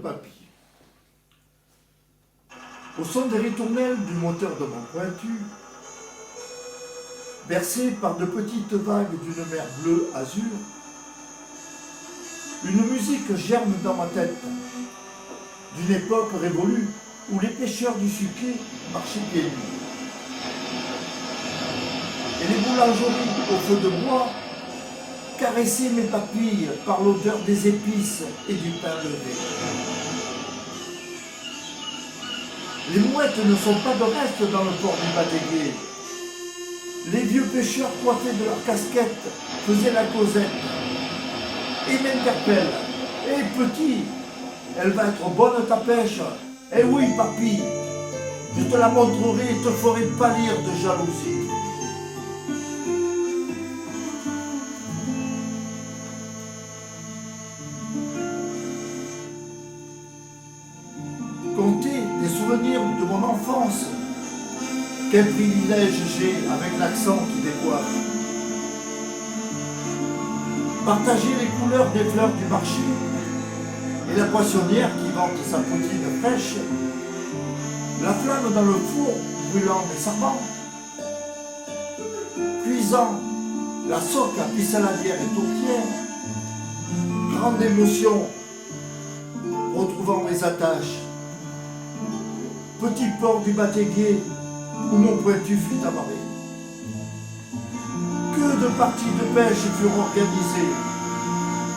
papy. Au son des ritournelles du moteur de mon pointu, bercé par de petites vagues d'une mer bleue azur, une musique germe dans ma tête, d'une époque révolue où les pêcheurs du Suquet marchaient pieds nus. Et les boulangeries au feu de bois caressaient mes papilles par l'odeur des épices et du pain levé. Les mouettes ne sont pas de reste dans le port du Batégué. Les vieux pêcheurs coiffés de leurs casquettes faisaient la causette et m'interpellent. Eh petit, elle va être bonne ta pêche. Eh oui papy, je te la montrerai et te ferai pâlir de jalousie. Compter des souvenirs de mon enfance. Quel privilège j'ai avec l'accent qui décoiffe. Partager les couleurs des fleurs du marché et la poissonnière qui vante sa poutine fraîche, la flamme dans le four brûlant des sarments, cuisant la soque à pissaladière et tourtière, grande émotion, retrouvant mes attaches, petit port du Batégué où mon pointu fut amarré. Que de parties de pêche furent organisées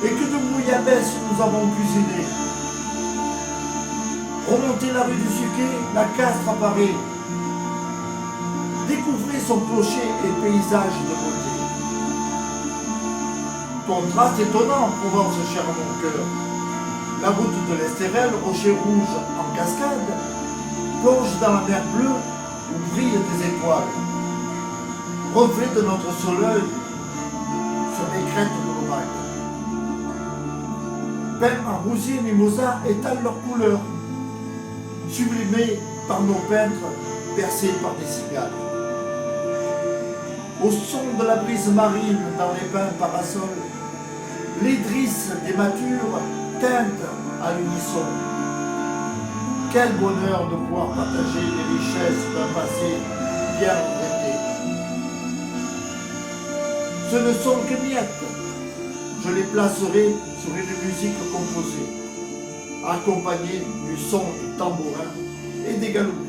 et que de bouillabaisse nous avons cuisiné. Remonter la rue du Suquet, la Castre apparaît. Découvrez son clocher et paysage de beauté. Contraste étonnant, Provence chère à mon cœur. La route de l'Estérel, rocher rouge en cascade, plonge dans la mer bleue où brillent des étoiles. Reflet de notre soleil sur les crêtes de nos vagues. Peints en rosier, mimosa étalent leurs couleurs, sublimés par nos peintres, bercés par des cigales. Au son de la brise marine dans les pins parasols, les drisses des matures teintent à l'unisson. Quel bonheur de pouvoir partager les richesses d'un passé bien regretté. Ce ne sont que miettes. Je les placerai sur une musique composée, accompagnée du son du tambourin et des galoubets.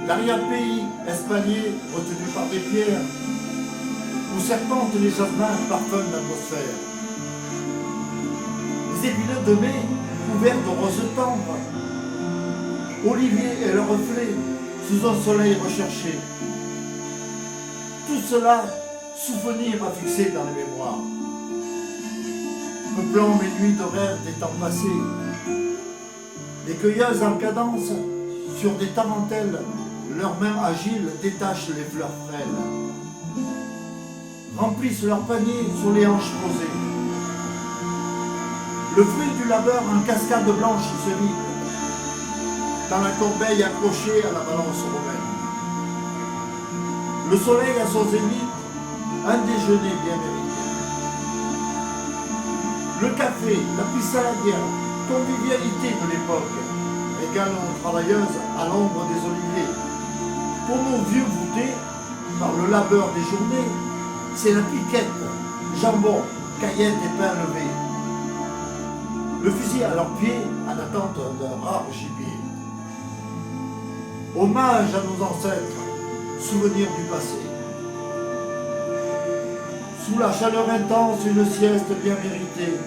L'arrière-pays espalier retenu par des pierres, où serpentent les jardins parfums d'atmosphère. Les épineux de mai couverts de roses tendres, oliviers et leurs reflets sous un soleil recherché. Tout cela, souvenir à fixer dans les mémoires. Peuplant mes nuits de rêve des temps passés, les cueilleuses en cadence sur des tarentelles, leurs mains agiles détachent les fleurs frêles, remplissent leurs paniers sur les hanches posées. Le fruit du labeur en cascade blanche se vide, dans la corbeille accrochée à la balance romaine. Le soleil à son zénith, un déjeuner bien mérité. Le café, la pissaladière, convivialité de l'époque, régale aux travailleuses à l'ombre des oliviers, Pour nos vieux voûtés, par le labeur des journées, c'est la piquette, jambon, caillette et pain levé. Le fusil à leurs pieds en attente d'un rare gibier. Hommage à nos ancêtres, souvenirs du passé. Sous la chaleur intense, une sieste bien méritée.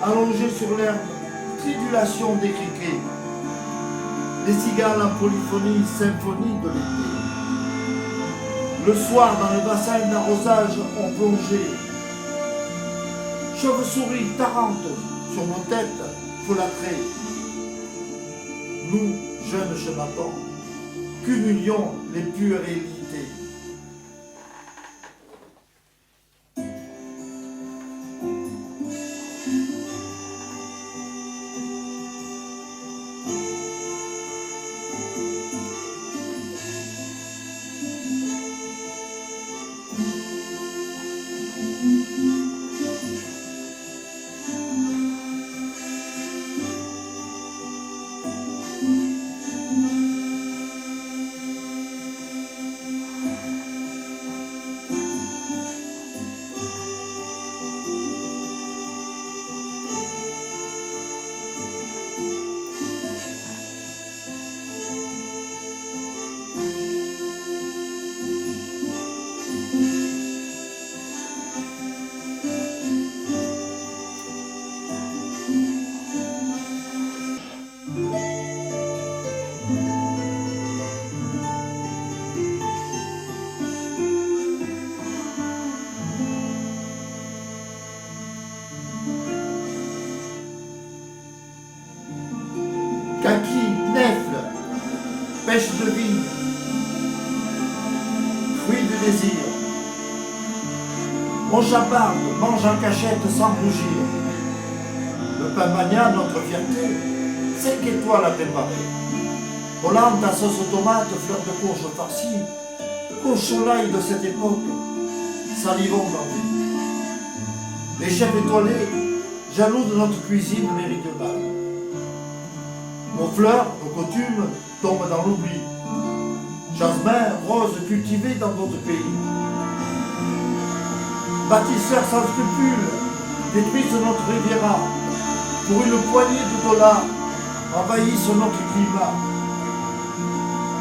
Allongée sur l'herbe, tritulation des criquets. Les cigales en polyphonie, symphonie de l'été. Le soir, dans le bassin d'arrosage, on plongeait. Chauve-souris tarente sur nos têtes folâtrées. Nous, jeunes chevatons, cumulions les puérilités. Kaki, nèfle, pêche de vie, fruit du désir. On chaparde, mange en cachette sans rougir. Le pain mania, notre fierté, 5 étoiles à préparer. Volante à sauce tomate, fleur de courge farcie, courge au l'ail de cette époque, salivons d'envie. Les chefs étoilés, jaloux de notre cuisine méridionale. Nos fleurs, nos coutumes tombent dans l'oubli. Jasmin, rose cultivée dans d'autres pays. Bâtisseurs sans scrupules détruisent notre Riviera. Pour une poignée de dollars, envahissent notre climat.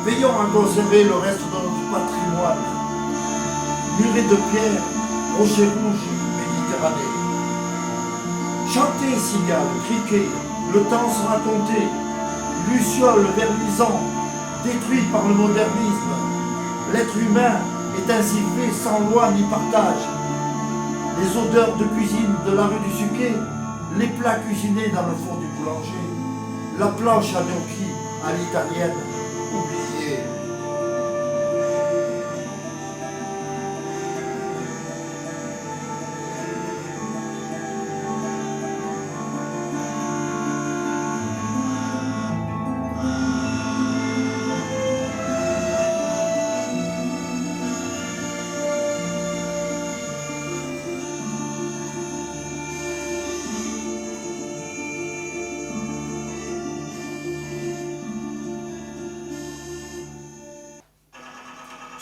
Veillons à conserver le reste de notre patrimoine. Murets de pierre, rochers rouges, Méditerranée. Chantez, cigales, criquez, le temps sera compté. Lucioles vernisant, détruites par le modernisme. L'être humain est ainsi fait sans loi ni partage. Les odeurs de cuisine de la rue du Suquet, les plats cuisinés dans le four du boulanger, la planche à gnocchi à l'italienne, oubliée.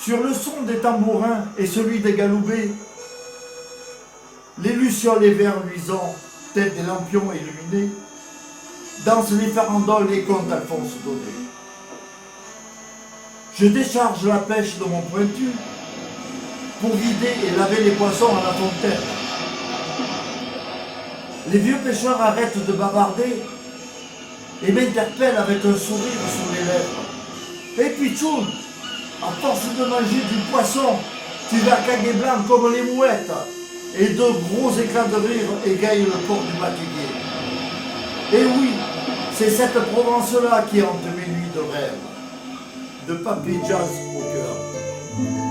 Sur le son des tambourins et celui des galoubets, les lucioles et vers luisants, tels des lampions illuminés, dansent les farandoles et content Alphonse Daudet. Je décharge la pêche de mon pointu pour vider et laver les poissons à la fontaine. Les vieux pêcheurs arrêtent de bavarder et m'interpellent avec un sourire sur les lèvres. Et puis tchoum, à force de manger du poisson, tu vas caguer blanc comme les mouettes. Et de gros éclats de rire égayent le port du Batiguier. Et oui, c'est cette Provence-là qui hante mes nuits de rêve, de papy jazz au cœur.